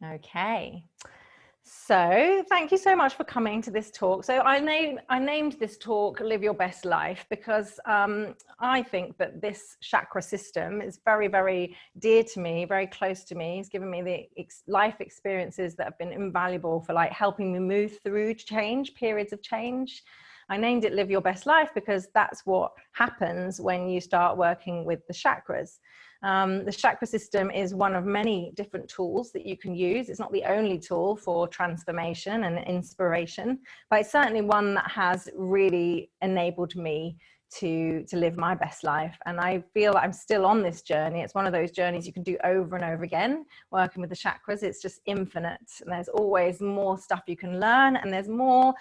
Okay. So thank you so much for coming to this talk. So I named this talk Live Your Best Life because I think that this chakra system is very, very dear to me, very close to me. It's given me the life experiences that have been invaluable for like helping me move through change, periods of change. I named it Live Your Best Life because that's what happens when you start working with the chakras. The chakra system is one of many different tools that you can use. It's not the only tool for transformation and inspiration, but it's certainly one that has really enabled me to live my best life. And I feel that I'm still on this journey. It's one of those journeys you can do over and over again, working with the chakras. It's just infinite. And there's always more stuff you can learn, and there's more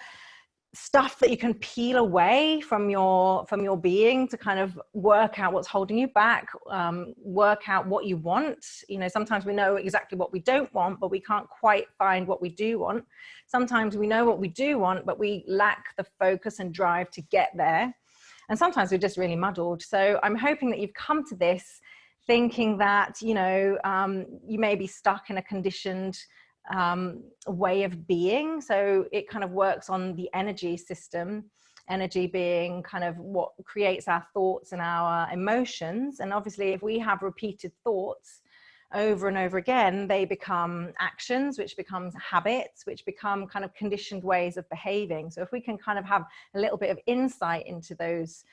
stuff that you can peel away from your being to kind of work out what's holding you back, work out what you want. You know, sometimes we know exactly what we don't want, but we can't quite find what we do want. Sometimes we know what we do want, but we lack the focus and drive to get there. And sometimes we're just really muddled. So I'm hoping that you've come to this thinking that, you know, you may be stuck in a conditioned way of being. So it kind of works on the energy system, energy being kind of what creates our thoughts and our emotions. And obviously if we have repeated thoughts over and over again, they become actions, which becomes habits, which become kind of conditioned ways of behaving. So if we can kind of have a little bit of insight into those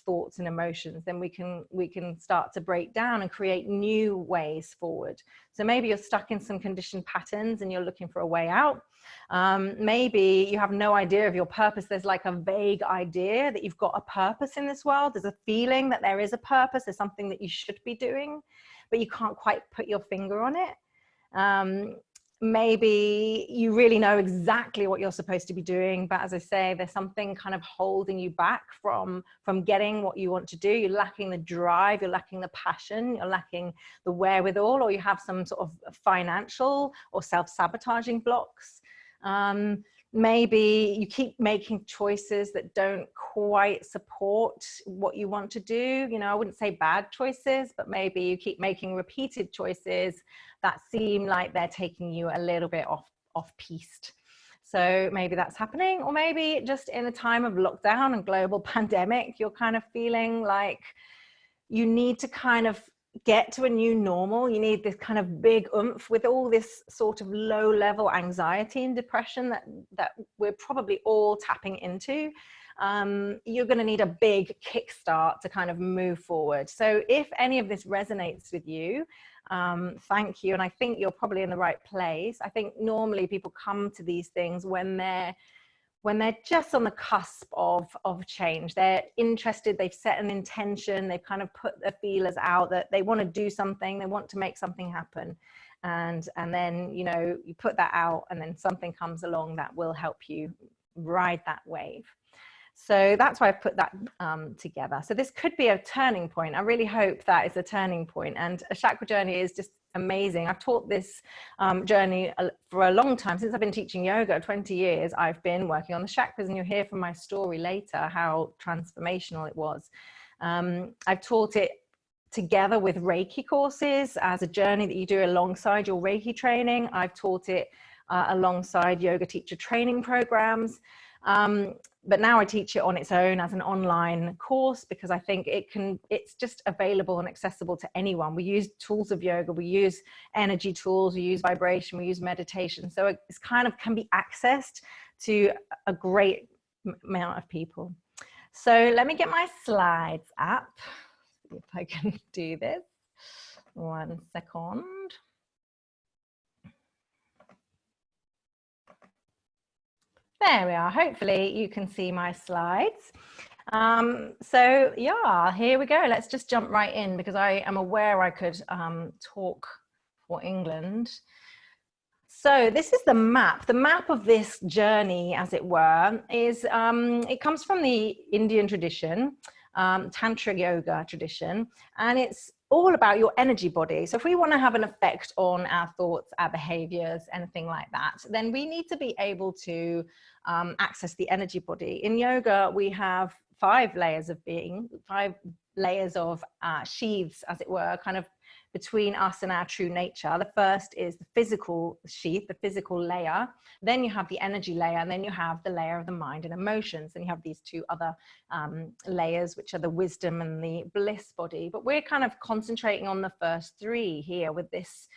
thoughts and emotions, then we can start to break down and create new ways forward. So maybe you're stuck in some conditioned patterns and you're looking for a way out. Maybe you have no idea of your purpose. There's like a vague idea that you've got a purpose in this world. There's a feeling that there is a purpose. There's something that you should be doing, but you can't quite put your finger on it. Maybe you really know exactly what you're supposed to be doing, but as I say, there's something kind of holding you back from getting what you want to do. You're lacking the drive, you're lacking the passion, you're lacking the wherewithal, or you have some sort of financial or self-sabotaging blocks. Maybe you keep making choices that don't quite support what you want to do. You know, I wouldn't say bad choices, but maybe you keep making repeated choices that seem like they're taking you a little bit off-piste. So maybe that's happening, or maybe just in a time of lockdown and global pandemic, you're kind of feeling like you need to kind of get to a new normal. You need this kind of big oomph with all this sort of low level anxiety and depression that we're probably all tapping into. You're going to need a big kickstart to kind of move forward. So if any of this resonates with you, thank you. And I think you're probably in the right place. I think normally people come to these things when they're just on the cusp of change. They're interested, they've set an intention, they've kind of put the feelers out that they want to do something, they want to make something happen. And then, you know, you put that out and then something comes along that will help you ride that wave. So that's why I've put that together. So this could be a turning point. I really hope that is a turning point. And a chakra journey is just amazing. I've taught this journey for a long time. Since I've been teaching yoga, 20 years, I've been working on the chakras, and you'll hear from my story later how transformational it was. I've taught it together with Reiki courses as a journey that you do alongside your Reiki training. I've taught it alongside yoga teacher training programs. But now I teach it on its own as an online course because I think it's just available and accessible to anyone. We use tools of yoga, we use energy tools, we use vibration, we use meditation. So it's kind of can be accessed to a great amount of people. So let me get my slides up. See if I can do this. 1 second. There we are. Hopefully you can see my slides. So yeah, here we go. Let's just jump right in because I am aware I could talk for England. So this is the map. The map of this journey, as it were, is it comes from the Indian tradition, Tantra yoga tradition, and it's all about your energy body. So if we want to have an effect on our thoughts, our behaviors, anything like that, then we need to be able to access the energy body. In yoga, we have 5 layers of being, 5 layers of sheaths, as it were, kind of between us and our true nature. The first is the physical sheath, the physical layer. Then you have the energy layer, and then you have the layer of the mind and emotions. And you have these 2 other layers, which are the wisdom and the bliss body. But we're kind of concentrating on the first 3 here with this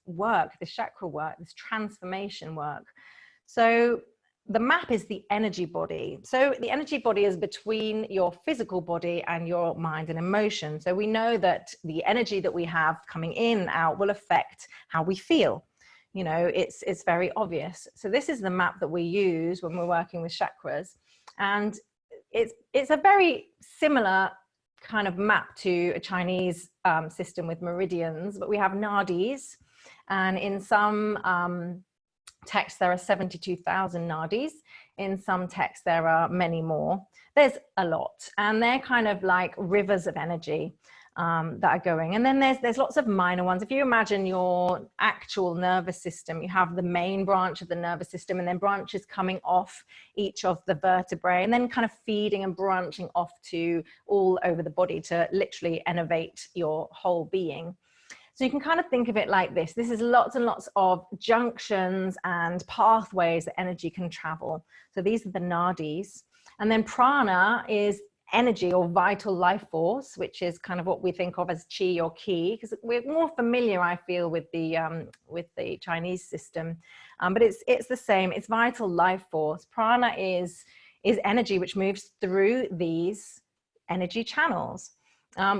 work, this chakra work, this transformation work. So the map is the energy body. So the energy body is between your physical body and your mind and emotion. So we know that the energy that we have coming in and out will affect how we feel. You know, it's very obvious. So this is the map that we use when we're working with chakras. And it's a very similar kind of map to a Chinese system with meridians, but we have nadis. And in some texts there are 72,000 nadis. In some texts there are many more. There's a lot, and they're kind of like rivers of energy that are going. And then there's lots of minor ones. If you imagine your actual nervous system, you have the main branch of the nervous system, and then branches coming off each of the vertebrae, and then kind of feeding and branching off to all over the body to literally innervate your whole being. So you can kind of think of it like this. This is lots and lots of junctions and pathways that energy can travel. So these are the nadis. And then prana is energy or vital life force, which is kind of what we think of as chi or ki, because we're more familiar, I feel, with the Chinese system. But it's the same. It's vital life force. Prana is energy which moves through these energy channels.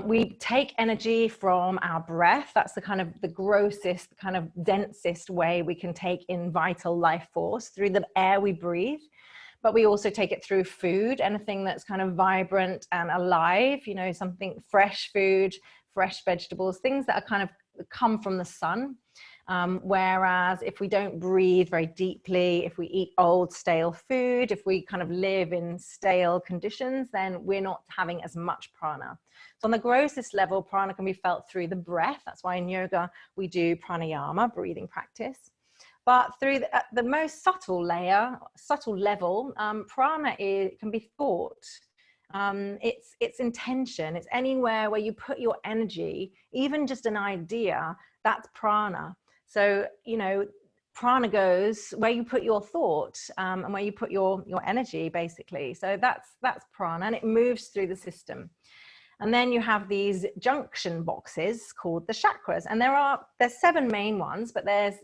We take energy from our breath. That's the kind of the grossest, kind of densest way we can take in vital life force, through the air we breathe. But we also take it through food, anything that's kind of vibrant and alive, you know, something fresh food, fresh vegetables, things that are kind of come from the sun. Whereas if we don't breathe very deeply, if we eat old stale food, if we kind of live in stale conditions, then we're not having as much prana. So on the grossest level, prana can be felt through the breath. That's why in yoga we do pranayama, breathing practice. But through the most subtle level, prana can be thought. It's intention. It's anywhere where you put your energy, even just an idea, that's prana. So, you know, prana goes where you put your thought and where you put your energy, basically. So that's prana, and it moves through the system. And then you have these junction boxes called the chakras, and there's 7 main ones, but there's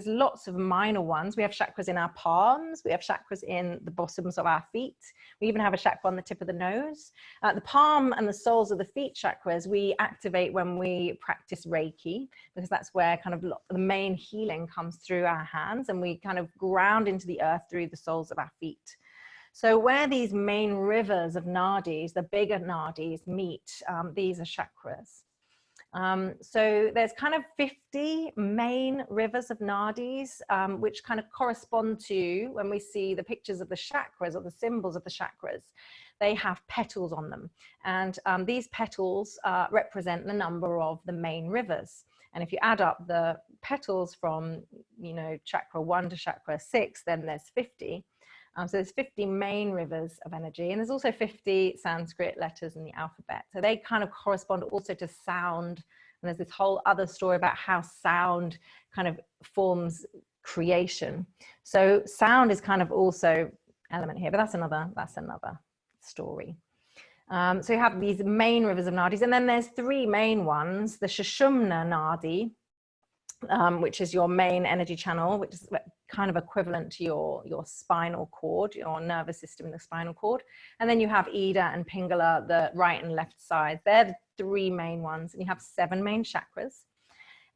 lots of minor ones. We have chakras in our palms, we have chakras in the bottoms of our feet, we even have a chakra on the tip of the nose. The palm and the soles of the feet chakras we activate when we practice Reiki, because that's where kind of the main healing comes through our hands, and we kind of ground into the earth through the soles of our feet. So where these main rivers of nadis, the bigger nadis, meet, these are chakras. So there's kind of 50 main rivers of nadis, which kind of correspond to, when we see the pictures of the chakras or the symbols of the chakras, they have petals on them. And these petals represent the number of the main rivers. And if you add up the petals from, you know, chakra 1 to chakra 6, then there's 50. So there's 50 main rivers of energy, and there's also 50 Sanskrit letters in the alphabet. So they kind of correspond also to sound. And there's this whole other story about how sound kind of forms creation. So sound is kind of also element here, but that's another story. So you have these main rivers of nadis, and then there's 3 main ones: the Sushumna nadi, which is your main energy channel, which is kind of equivalent to your spinal cord, your nervous system in the spinal cord. And then you have Ida and Pingala, the right and left sides. They're the 3 main ones, and you have 7 main chakras.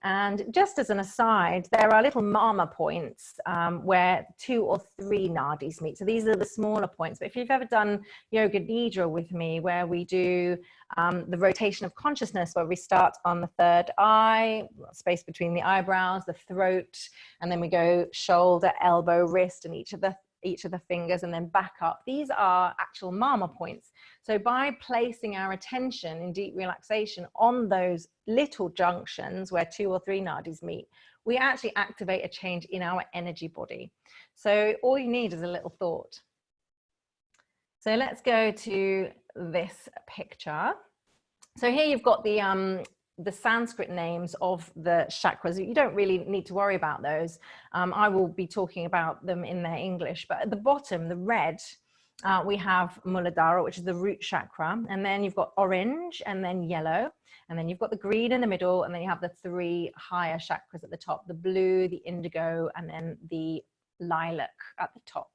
And just as an aside, there are little mama points where 2 or 3 nadis meet. So these are the smaller points. But if you've ever done Yoga Nidra with me, where we do the rotation of consciousness, where we start on the 3rd eye, space between the eyebrows, the throat, and then we go shoulder, elbow, wrist, and each of the fingers, and then back up. These are actual mama points. So by placing our attention in deep relaxation on those little junctions where 2 or 3 nadis meet, we actually activate a change in our energy body. So all you need is a little thought. So let's go to this picture. So here you've got the Sanskrit names of the chakras. You don't really need to worry about those. I will be talking about them in their English. But at the bottom, the red, we have Muladhara, which is the root chakra. And then you've got orange and then yellow. And then you've got the green in the middle. And then you have the three higher chakras at the top, the blue, the indigo, and then the lilac at the top.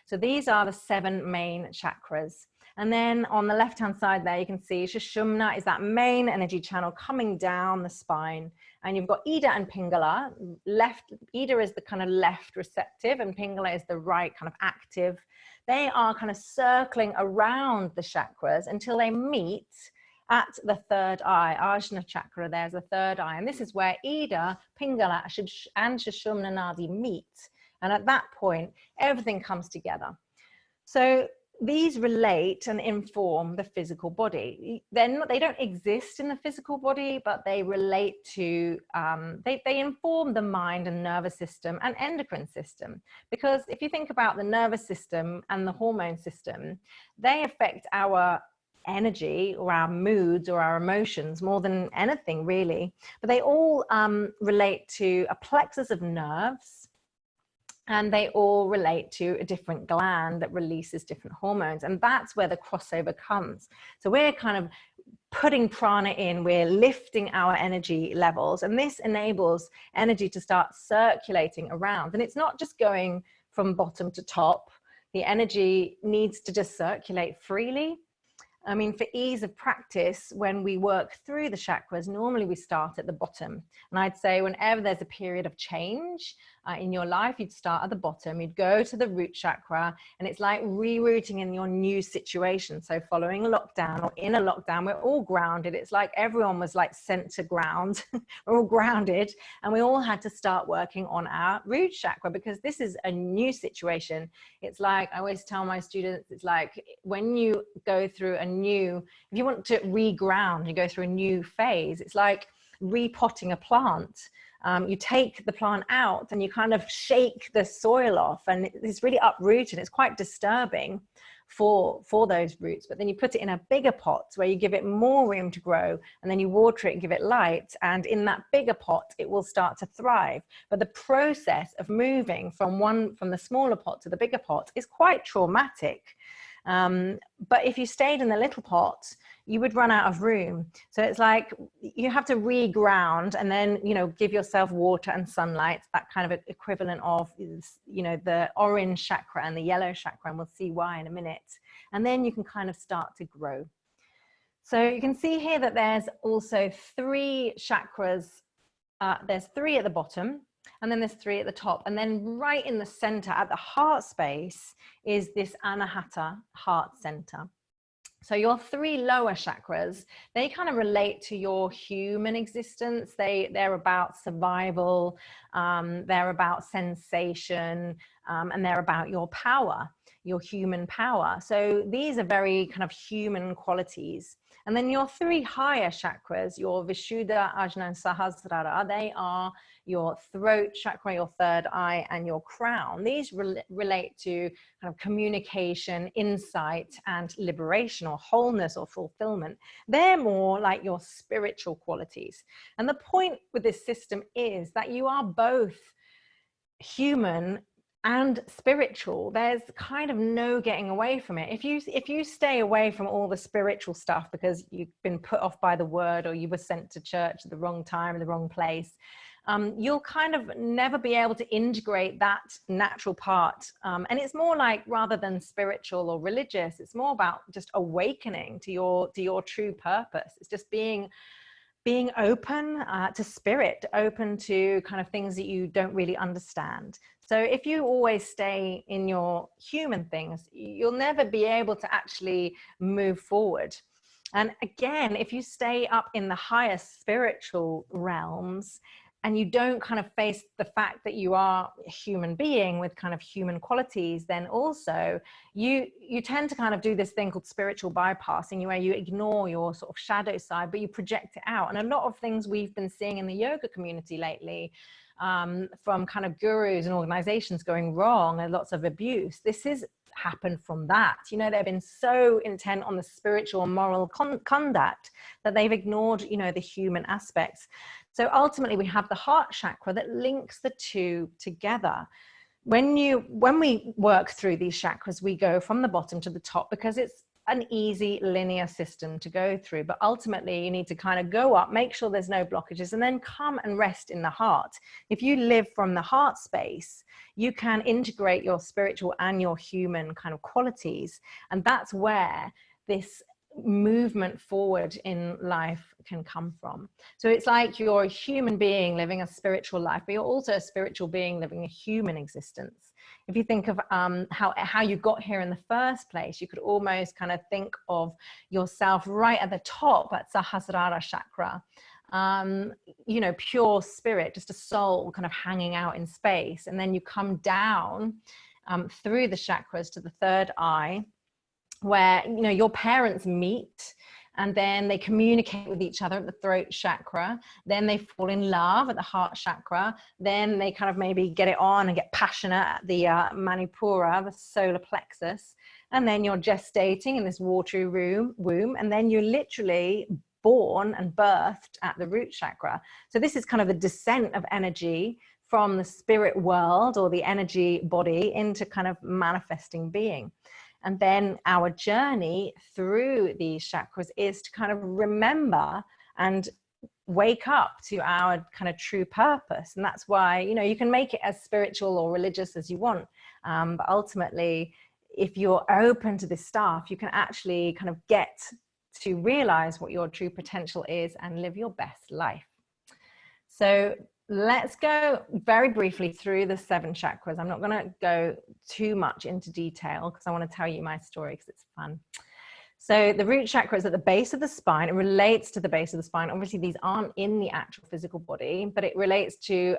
So these are the 7 main chakras. And then on the left-hand side there, you can see Sushumna is that main energy channel coming down the spine. And you've got Ida and Pingala. Ida is the kind of left receptive and Pingala is the right kind of active. They are kind of circling around the chakras until they meet at the third eye. Ajna chakra, there's the third eye. And this is where Ida, Pingala, and Sushumna Nadi meet. And at that point, everything comes together. So these relate and inform the physical body. They don't exist in the physical body, but they relate to, they inform the mind and nervous system and endocrine system. Because if you think about the nervous system and the hormone system, they affect our energy or our moods or our emotions more than anything really. But they all relate to a plexus of nerves, and they all relate to a different gland that releases different hormones. And that's where the crossover comes. So we're kind of putting prana in, we're lifting our energy levels, and this enables energy to start circulating around. And it's not just going from bottom to top. The energy needs to just circulate freely. I mean, for ease of practice, when we work through the chakras, normally we start at the bottom. And I'd say whenever there's a period of change in your life, you'd start at the bottom, you'd go to the root chakra, and it's like rerouting in your new situation. So following a lockdown or in a lockdown, we're all grounded. It's like everyone was like sent to ground. We're all grounded, and we all had to start working on our root chakra because this is a new situation. It's like, I always tell my students, it's like when you go through a new, if you want to reground, you go through a new phase, it's like repotting a plant. You take the plant out and you kind of shake the soil off, and it's really uprooted. It's quite disturbing for those roots, but then you put it in a bigger pot where you give it more room to grow, and then you water it and give it light, and in that bigger pot it will start to thrive. But the process of moving from the smaller pot to the bigger pot is quite traumatic. But if you stayed in the little pot, you would run out of room. So it's like you have to reground and then, you know, give yourself water and sunlight, that kind of equivalent of, you know, the orange chakra and the yellow chakra, and we'll see why in a minute. And then you can kind of start to grow. So you can see here that there's also 3 chakras. There's 3 at the bottom, and then there's 3 at the top. And then right in the center at the heart space is this Anahata heart center. So your 3 lower chakras, they kind of relate to your human existence. They're about survival, they're about sensation, and they're about your power, your human power. So these are very kind of human qualities. And then your 3 higher chakras, your Vishuddha, Ajna, and Sahasrara, they are your throat chakra, your third eye, and your crown. These relate to kind of communication, insight, and liberation, or wholeness, or fulfillment. They're more like your spiritual qualities. And the point with this system is that you are both human and spiritual. There's kind of no getting away from it. If you stay away from all the spiritual stuff because you've been put off by the word, or you were sent to church at the wrong time, in the wrong place, you'll kind of never be able to integrate that natural part. And it's more like, rather than spiritual or religious, it's more about just awakening to your true purpose. It's just being open to spirit, open to kind of things that you don't really understand. So if you always stay in your human things, you'll never be able to actually move forward. And again, if you stay up in the higher spiritual realms, and you don't kind of face the fact that you are a human being with kind of human qualities, then also you tend to kind of do this thing called spiritual bypassing, where you ignore your sort of shadow side, but you project it out. And a lot of things we've been seeing in the yoga community lately, from kind of gurus and organizations going wrong, and lots of abuse, this is happened from that. You know, they've been so intent on the spiritual and moral conduct that they've ignored, you know, the human aspects. So ultimately we have the heart chakra that links the two together. When we work through these chakras, we go from the bottom to the top because it's an easy linear system to go through. But ultimately you need to kind of go up, make sure there's no blockages, and then come and rest in the heart. If you live from the heart space, you can integrate your spiritual and your human kind of qualities. And that's where this movement forward in life can come from. So it's like you're a human being living a spiritual life, but you're also a spiritual being living a human existence. If you think of how you got here in the first place, you could almost kind of think of yourself right at the top at Sahasrara chakra, you know, pure spirit, just a soul kind of hanging out in space. And then you come down through the chakras to the third eye, where, you know, your parents meet and then they communicate with each other at the throat chakra. Then they fall in love at the heart chakra. Then they kind of maybe get it on and get passionate at the Manipura, the solar plexus. And then you're gestating in this watery womb. And then you're literally born and birthed at the root chakra. So this is kind of the descent of energy from the spirit world or the energy body into kind of manifesting being. And then our journey through these chakras is to kind of remember and wake up to our kind of true purpose. And that's why, you know, you can make it as spiritual or religious as you want. But ultimately, if you're open to this stuff, you can actually kind of get to realize what your true potential is and live your best life. So let's go very briefly through the 7 chakras. I'm not going to go too much into detail because I want to tell you my story because it's fun. So the root chakra is at the base of the spine. It relates to the base of the spine. Obviously, these aren't in the actual physical body, but it relates to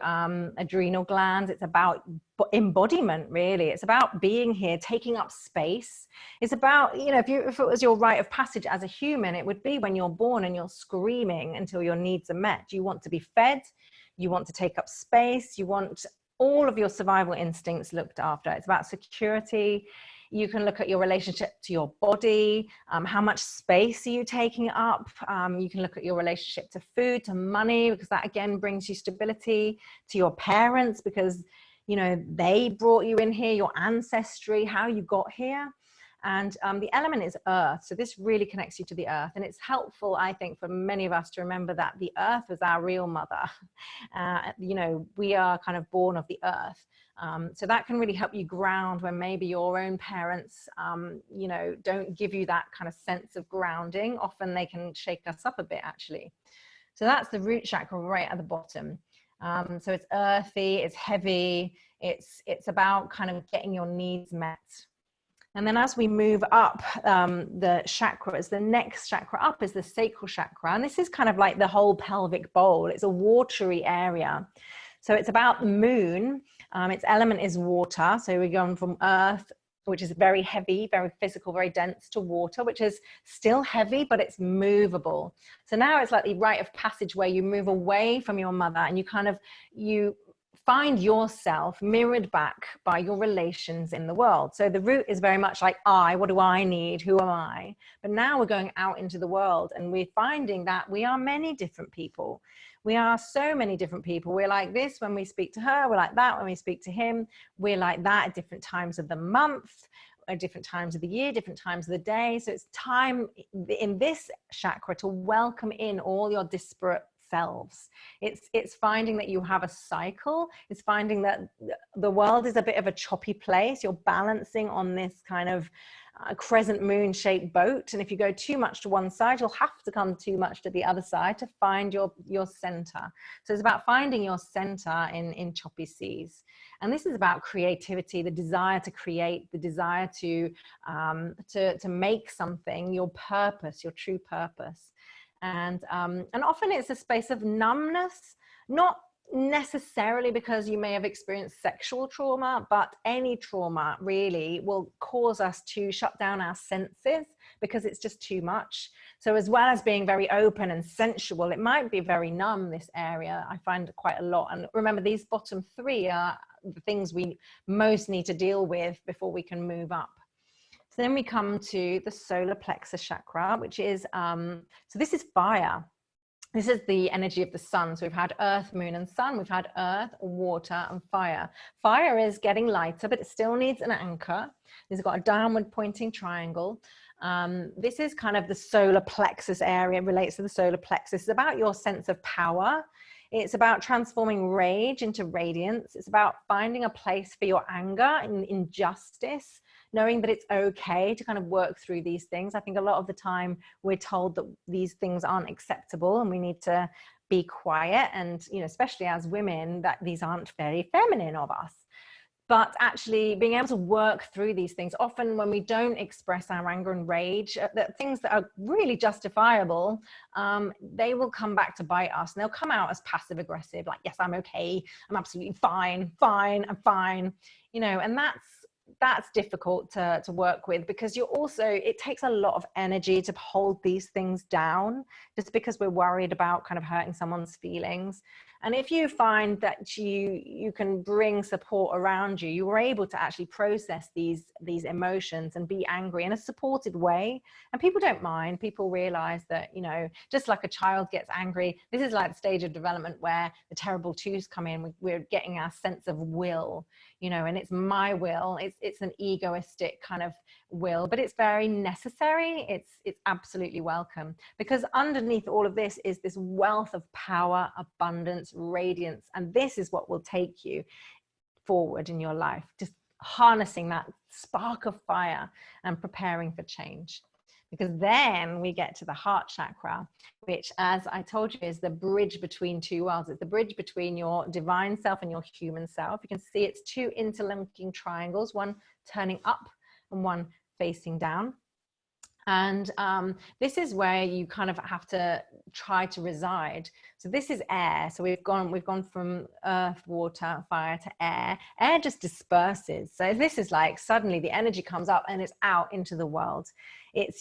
adrenal glands. It's about embodiment, really. It's about being here, taking up space. It's about, you know, if it was your rite of passage as a human, it would be when you're born and you're screaming until your needs are met. You want to be fed. You want to take up space. You want all of your survival instincts looked after. It's about security. You can look at your relationship to your body. How much space are you taking up? You can look at your relationship to food, to money, because that again brings you stability, to your parents, because, you know, they brought you in here, your ancestry, how you got here. And the element is earth. So this really connects you to the earth. And it's helpful, I think, for many of us to remember that the earth is our real mother. You know, we are kind of born of the earth. So that can really help you ground when maybe your own parents, you know, don't give you that kind of sense of grounding. Often they can shake us up a bit, actually. So that's the root chakra right at the bottom. So it's earthy, it's heavy, it's about kind of getting your needs met. And then as we move up the chakras, the next chakra up is the sacral chakra. And this is kind of like the whole pelvic bowl. It's a watery area. So it's about the moon. Its element is water. So we're going from earth, which is very heavy, very physical, very dense, to water, which is still heavy, but it's movable. So now it's like the rite of passage where you move away from your mother and you find yourself mirrored back by your relations in the world. So the root is very much like what do I need? Who am I? But now we're going out into the world and we're finding that we are many different people. We are so many different people. We're like this when we speak to her. We're like that when we speak to him. We're like that at different times of the month, at different times of the year, different times of the day. So it's time in this chakra to welcome in all your disparate selves. It's finding that you have a cycle. It's finding that the world is a bit of a choppy place. You're balancing on this kind of crescent moon shaped boat, and if you go too much to one side, you'll have to come too much to the other side to find your center. So it's about finding your center in choppy seas. And this is about creativity, the desire to create, the desire to make something, your purpose, your true purpose. And often it's a space of numbness, not necessarily because you may have experienced sexual trauma, but any trauma really will cause us to shut down our senses because it's just too much. So as well as being very open and sensual, it might be very numb, this area. I find quite a lot. And remember, these bottom 3 are the things we most need to deal with before we can move up. So then we come to the solar plexus chakra, which is, so this is fire. This is the energy of the sun. So we've had earth, moon, and sun. We've had earth, water, and fire. Fire is getting lighter, but it still needs an anchor. It's got a downward pointing triangle. This is kind of the solar plexus area. It relates to the solar plexus. It's about your sense of power. It's about transforming rage into radiance. It's about finding a place for your anger and injustice, knowing that it's okay to kind of work through these things. I think a lot of the time we're told that these things aren't acceptable and we need to be quiet. And, you know, especially as women, that these aren't very feminine of us. But actually being able to work through these things, often when we don't express our anger and rage, that things that are really justifiable, they will come back to bite us, and they'll come out as passive aggressive, like, yes, I'm okay, I'm absolutely fine, I'm fine, you know, and that's difficult to work with, because you're also, it takes a lot of energy to hold these things down just because we're worried about kind of hurting someone's feelings. And if you find that you can bring support around you, you're able to actually process these emotions and be angry in a supported way. And people don't mind. People realize that, you know, just like a child gets angry, this is like the stage of development where the terrible twos come in. We're getting our sense of will, you know, and it's my will. It's an egoistic kind of will, but it's very necessary. It's absolutely welcome, because underneath all of this is this wealth of power, abundance, radiance, and this is what will take you forward in your life, just harnessing that spark of fire and preparing for change. Because then we get to the heart chakra, which, as I told you, is the bridge between two worlds. It's the bridge between your divine self and your human self. You can see it's two interlinking triangles, one turning up and one facing down. And this is where you kind of have to try to reside. So this is air. So we've gone from earth, water, fire to air. Air just disperses. So this is like suddenly the energy comes up and it's out into the world. It's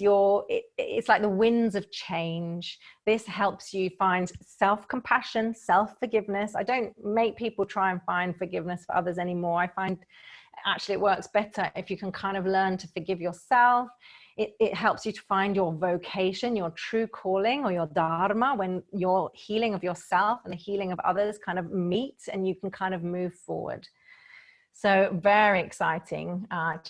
like the winds of change. This helps you find self-compassion, self-forgiveness. I don't make people try and find forgiveness for others anymore. I find actually it works better if you can kind of learn to forgive yourself. It helps you to find your vocation, your true calling, or your dharma, when your healing of yourself and the healing of others kind of meet, and you can kind of move forward. So very exciting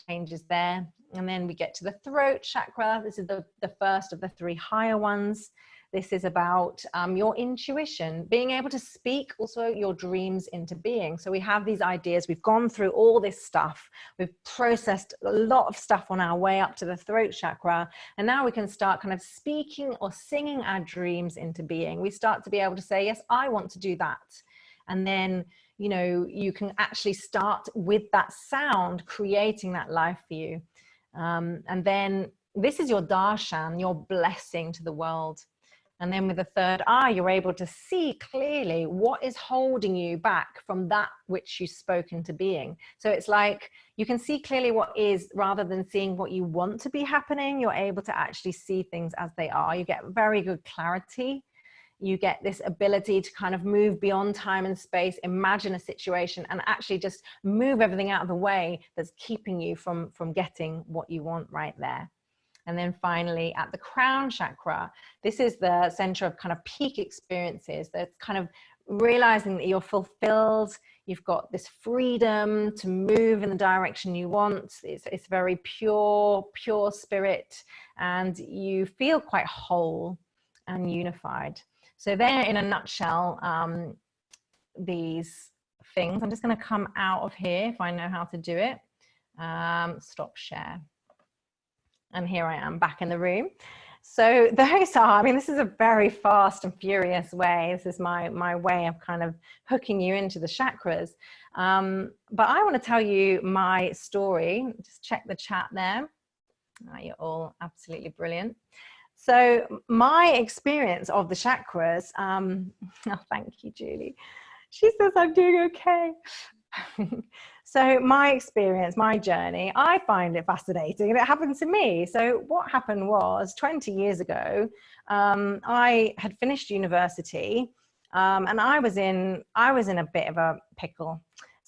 changes there. And then we get to the throat chakra. This is the first of the three higher ones. This is about your intuition, being able to speak also your dreams into being. So we have these ideas, we've gone through all this stuff, we've processed a lot of stuff on our way up to the throat chakra, and now we can start kind of speaking or singing our dreams into being. We start to be able to say, yes, I want to do that. And then, you know, you can actually start with that sound, creating that life for you. And then this is your darshan, your blessing to the world. And then with the third eye, you're able to see clearly what is holding you back from that which you spoke into being. So it's like you can see clearly what is, rather than seeing what you want to be happening. You're able to actually see things as they are. You get very good clarity. You get this ability to kind of move beyond time and space, imagine a situation, and actually just move everything out of the way that's keeping you from getting what you want right there. And then finally at the crown chakra, this is the center of kind of peak experiences. That's kind of realizing that you're fulfilled. You've got this freedom to move in the direction you want. It's very pure spirit, and you feel quite whole and unified. So there, in a nutshell, these things. I'm just going to come out of here if I know how to do it. Stop share. And here I am back in the room. So those are, I mean, this is a very fast and furious way. This is my way of kind of hooking you into the chakras. But I want to tell you my story. Just check the chat there. You're all absolutely brilliant. So my experience of the chakras, oh, thank you, Julie. She says I'm doing okay. So my experience, my journey, I find it fascinating, and it happened to me. So what happened was 20 years ago, I had finished university, and I was in a bit of a pickle.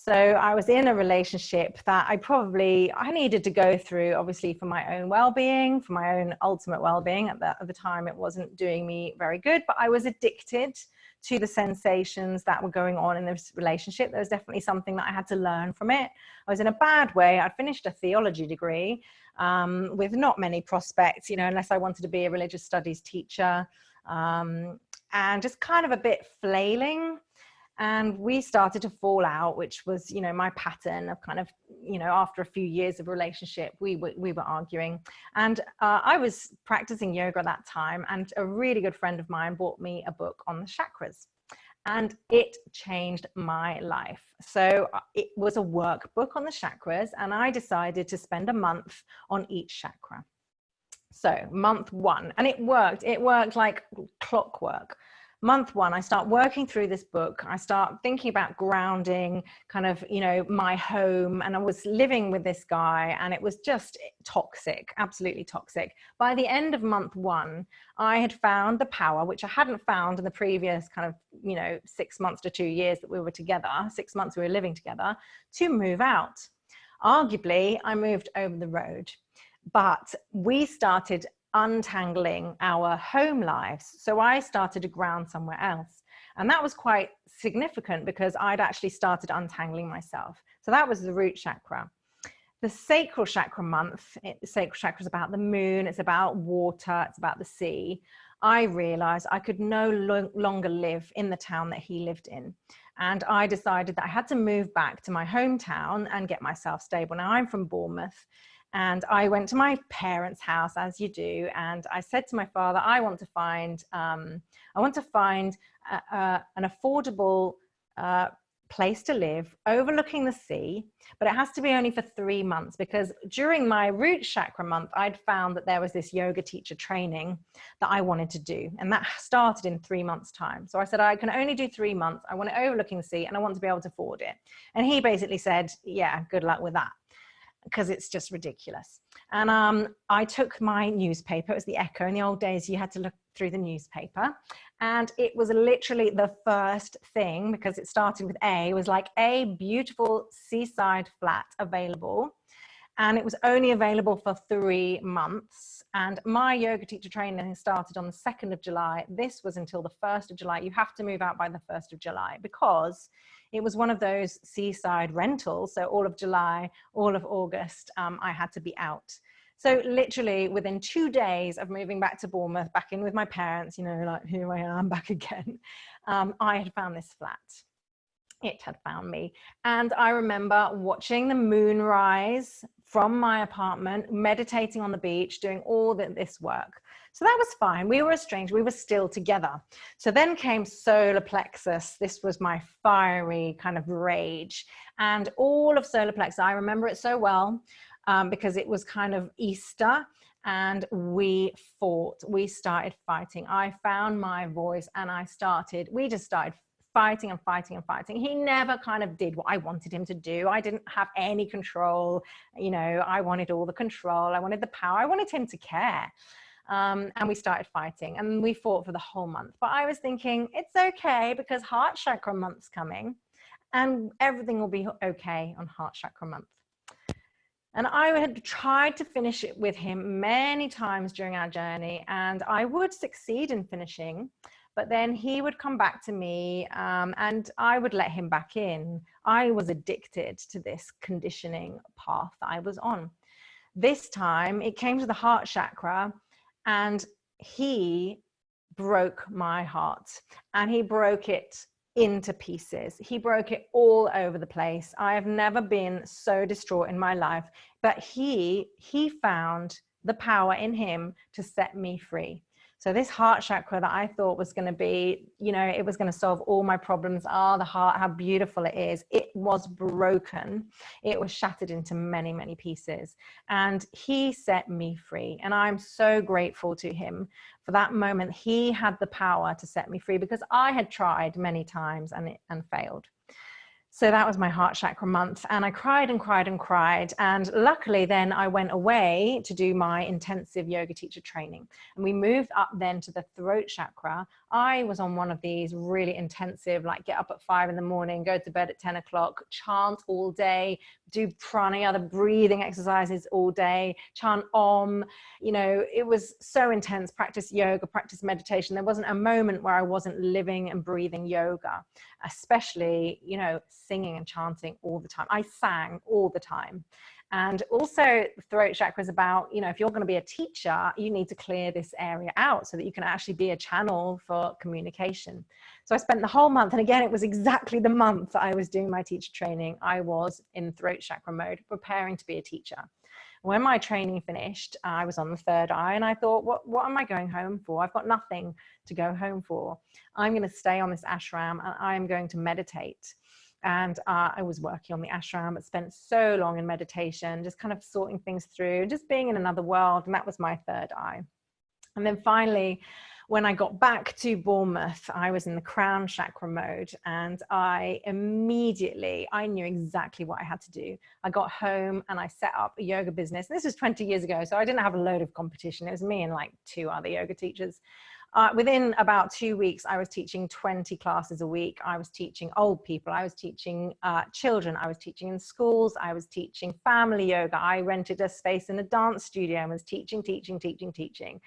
So I was in a relationship that I needed to go through, obviously, for my own well-being, for my own ultimate well-being. At the time, it wasn't doing me very good, but I was addicted to the sensations that were going on in this relationship. There was definitely something that I had to learn from it. I was in a bad way. I'd finished a theology degree with not many prospects, you know, unless I wanted to be a religious studies teacher, and just kind of a bit flailing. And we started to fall out, which was, you know, my pattern of kind of, you know, after a few years of relationship, we were arguing. And I was practicing yoga at that time, and a really good friend of mine bought me a book on the chakras, and it changed my life. So it was a workbook on the chakras, and I decided to spend a month on each chakra. So month one, and it worked like clockwork. Month one, I start working through this book. I start thinking about grounding, kind of, you know, my home. And I was living with this guy, and it was just toxic, absolutely toxic. By the end of month one, I had found the power, which I hadn't found in the previous kind of, you know, 6 months to 2 years that we were together, 6 months we were living together, to move out. Arguably, I moved over the road, but we started untangling our home lives. So I started to ground somewhere else. And that was quite significant because I'd actually started untangling myself. So that was the root chakra. The sacral chakra month, the sacral chakra is about the moon, it's about water, it's about the sea. I realized I could no longer live in the town that he lived in. And I decided that I had to move back to my hometown and get myself stable. Now I'm from Bournemouth. And I went to my parents' house, as you do, and I said to my father, I want to find an affordable place to live overlooking the sea, but it has to be only for 3 months, because during my root chakra month, I'd found that there was this yoga teacher training that I wanted to do, and that started in 3 months' time. So I said, I can only do 3 months. I want it overlooking the sea, and I want to be able to afford it. And he basically said, yeah, good luck with that, because it's just ridiculous. And I took my newspaper. It was the Echo. In the old days, you had to look through the newspaper. And it was literally the first thing, because it started with A, was like a beautiful seaside flat available. And it was only available for 3 months. And my yoga teacher training started on the 2nd of July. This was until the 1st of July. You have to move out by the 1st of July, because it was one of those seaside rentals. So all of July, all of August, I had to be out. So literally within 2 days of moving back to Bournemouth, back in with my parents, you know, like, here I am back again, I had found this flat. It had found me. And I remember watching the moon rise from my apartment, meditating on the beach, doing all this work. So that was fine. We were estranged. We were still together. So then came solar plexus. This was my fiery kind of rage. And all of solar plexus, I remember it so well, because it was kind of Easter, and we fought. We started fighting. I found my voice, and we just started fighting and fighting and fighting. He never kind of did what I wanted him to do. I didn't have any control. You know, I wanted all the control. I wanted the power. I wanted him to care. And we started fighting, and we fought for the whole month. But I was thinking, it's okay, because heart chakra month's coming, and everything will be okay on heart chakra month. And I had tried to finish it with him many times during our journey, and I would succeed in finishing, but then he would come back to me, and I would let him back in. I was addicted to this conditioning path that I was on. This time it came to the heart chakra, and he broke my heart, and he broke it into pieces. He broke it all over the place. I have never been so distraught in my life, but he found the power in him to set me free. So this heart chakra that I thought was going to be, you know, it was going to solve all my problems. The heart, how beautiful it is. It was broken. It was shattered into many, many pieces. And he set me free. And I'm so grateful to him for that moment. He had the power to set me free, because I had tried many times and failed. So that was my heart chakra month, and I cried and cried and cried. And luckily then I went away to do my intensive yoga teacher training, and we moved up then to the throat chakra I was on one of these really intensive, like get up at 5 in the morning, go to bed at 10 o'clock, chant all day, do pranayama, the breathing exercises all day, chant Om. You know, it was so intense, practice yoga, practice meditation. There wasn't a moment where I wasn't living and breathing yoga, especially, you know, singing and chanting all the time. I sang all the time. And also the throat chakra is about, you know, if you're going to be a teacher, you need to clear this area out so that you can actually be a channel for communication. So I spent the whole month, and again, it was exactly the month that I was doing my teacher training. I was in throat chakra mode, preparing to be a teacher. When my training finished, I was on the third eye, and I thought, what am I going home for? I've got nothing to go home for. I'm going to stay on this ashram, and I'm going to meditate. And I was working on the ashram, but spent so long in meditation, just kind of sorting things through, just being in another world. And that was my third eye. And then finally, when I got back to Bournemouth, I was in the crown chakra mode, and I knew exactly what I had to do. I got home and I set up a yoga business. This was 20 years ago, so I didn't have a load of competition. It was me and like 2 other yoga teachers. Within about 2 weeks, I was teaching 20 classes a week. I was teaching old people. I was teaching children. I was teaching in schools. I was teaching family yoga. I rented a space in a dance studio and was teaching.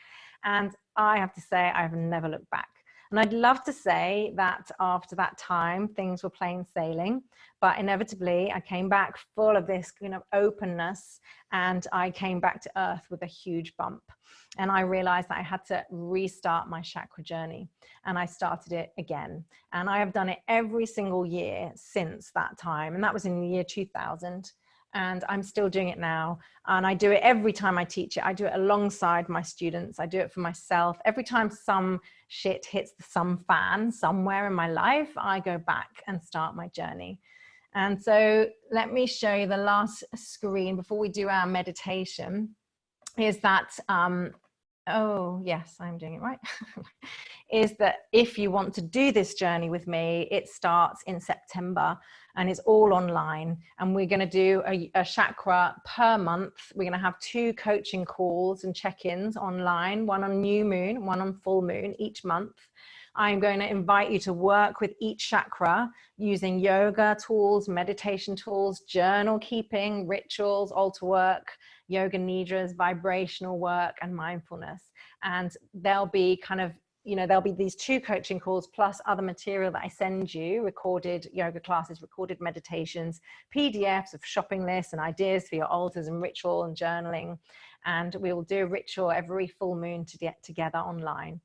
And I have to say, I've never looked back. And I'd love to say that after that time, things were plain sailing, but inevitably I came back full of this kind of openness, and I came back to earth with a huge bump. And I realized that I had to restart my chakra journey, and I started it again. And I have done it every single year since that time. And that was in the year 2000. And I'm still doing it now. And I do it every time I teach it. I do it alongside my students. I do it for myself. Every time some shit hits some fan somewhere in my life, I go back and start my journey. And so let me show you the last screen before we do our meditation, is that, oh yes, I'm doing it right. Is that if you want to do this journey with me, it starts in September and it's all online. And we're going to do a chakra per month. We're going to have 2 coaching calls and check-ins online, one on new moon, one on full moon each month. I'm going to invite you to work with each chakra using yoga tools, meditation tools, journal keeping, rituals, altar work, yoga nidras, vibrational work, and mindfulness. And there'll be kind of, you know, there'll be these 2 coaching calls plus other material that I send you, recorded yoga classes, recorded meditations, PDFs of shopping lists and ideas for your altars and ritual and journaling. And we will do a ritual every full moon to get together online.